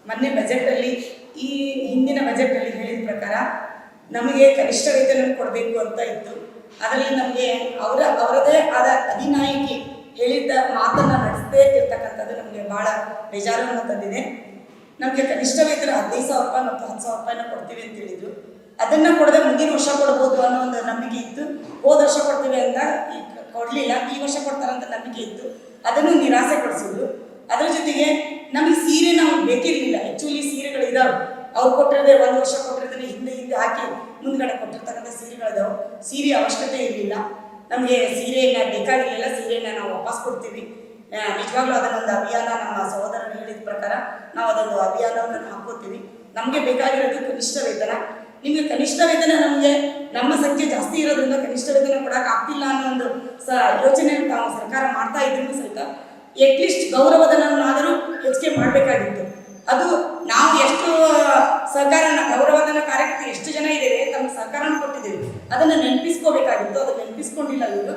ಮೊನ್ನೆ ಬಜೆಟಲ್ಲಿ ಈ ಹಿಂದಿನ ಬಜೆಟಲ್ಲಿ ಹೇಳಿದ ಪ್ರಕಾರ ನಮಗೆ ಕನಿಷ್ಠ ವೇತನ ಕೊಡಬೇಕು ಅಂತ ಇತ್ತು. ಅದರಲ್ಲಿ ನಮಗೆ ಅವರದೇ ಆದ ಅಧಿನಾಯಕಿ ಹೇಳಿದ್ದ ಮಾತನ್ನು ನಡೆಸದೇ ಇರ್ತಕ್ಕಂಥದ್ದು ನಮಗೆ ಭಾಳ ಬೇಜಾರನ್ನು ತಂದಿದೆ. ನಮಗೆ ಕನಿಷ್ಠ ವೇತನ 15,000 ರೂಪಾಯಿ ಮತ್ತು 10,000 ರೂಪಾಯಿನ ಕೊಡ್ತೀವಿ ಅಂತ ಹೇಳಿದ್ರು. ಅದನ್ನು ಕೊಡದೆ ಮುಂದಿನ ವರ್ಷ ಕೊಡ್ಬೋದು ಅನ್ನೋ ಒಂದು ನಂಬಿಕೆ ಇತ್ತು. ಹೋದ ವರ್ಷ ಕೊಡ್ತೀವಿ ಅಂತ ಕೊಡಲಿಲ್ಲ, ಈ ವರ್ಷ ಕೊಡ್ತಾರಂತ ನಂಬಿಕೆ ಇತ್ತು. ಅದನ್ನು ನಿರಾಸೆ ಪಡಿಸಿದ್ರು. ಅದರ ಜೊತೆಗೆ ನಮಗೆ ಸೀರೆ ನಾವು ಬೇಕಿರಲಿಲ್ಲ. ಆ್ಯಕ್ಚುಲಿ ಸೀರೆಗಳಿದಾವೆ, ಅವ್ರು ಕೊಟ್ಟಿರದೆ ಒಂದು ವರ್ಷ ಕೊಟ್ಟಿರೋದನ್ನ ಹಿಂದೆ ಹಾಕಿ ಮುಂದ್ಗಡೆ ಕೊಟ್ಟಿರ್ತಕ್ಕಂಥ ಸೀರೆಗಳಿದಾವೆ. ಸೀರೆ ಅವಶ್ಯಕತೆ ಇರಲಿಲ್ಲ, ನಮಗೆ ಸೀರೆಯನ್ನು ಬೇಕಾಗಿರಲಿಲ್ಲ. ಸೀರೆಯನ್ನು ನಾವು ವಾಪಸ್ ಕೊಡ್ತೀವಿ. ನಿಜವಾಗ್ಲೂ ಅದನ್ನೊಂದು ಅಭಿಯಾನ, ನಮ್ಮ ಸಹೋದರರು ಹೇಳಿದ ಪ್ರಕಾರ ನಾವು ಅದೊಂದು ಅಭಿಯಾನವನ್ನು ಹಾಕೋತೀವಿ. ನಮಗೆ ಬೇಕಾಗಿರೋದು ಕನಿಷ್ಠ ವೇತನ. ನಿಮಗೆ ಕನಿಷ್ಠ ವೇತನ ನಮಗೆ ನಮ್ಮ ಸಂಖ್ಯೆ ಜಾಸ್ತಿ ಇರೋದ್ರಿಂದ ಕನಿಷ್ಠ ವೇತನ ಕೊಡೋಕೆ ಆಗ್ತಿಲ್ಲ ಅನ್ನೋ ಒಂದು ಯೋಚನೆಯನ್ನು ತಾವು ಸರ್ಕಾರ ಮಾಡ್ತಾ ಇದ್ರು ಸಹಿತ ಅಟ್ಲೀಸ್ಟ್ ಗೌರವಧನವನ್ನಾದರೂ ಹೆಚ್ಚಿಗೆ ಮಾಡಬೇಕಾಗಿತ್ತು. ಅದು ನಾವು ಎಷ್ಟು ಸಹಕಾರನ ಗೌರವಧನ ಕಾರ್ಯಕ್ಕೆ ಎಷ್ಟು ಜನ ಇದ್ದೇವೆ, ತಮ್ಮ ಸಹಕಾರನ ಕೊಟ್ಟಿದ್ದೇವೆ, ಅದನ್ನು ನೆನಪಿಸ್ಕೋಬೇಕಾಗಿತ್ತು. ಅದನ್ನು ನೆನಪಿಸ್ಕೊಂಡಿಲ್ಲ ಇವರು.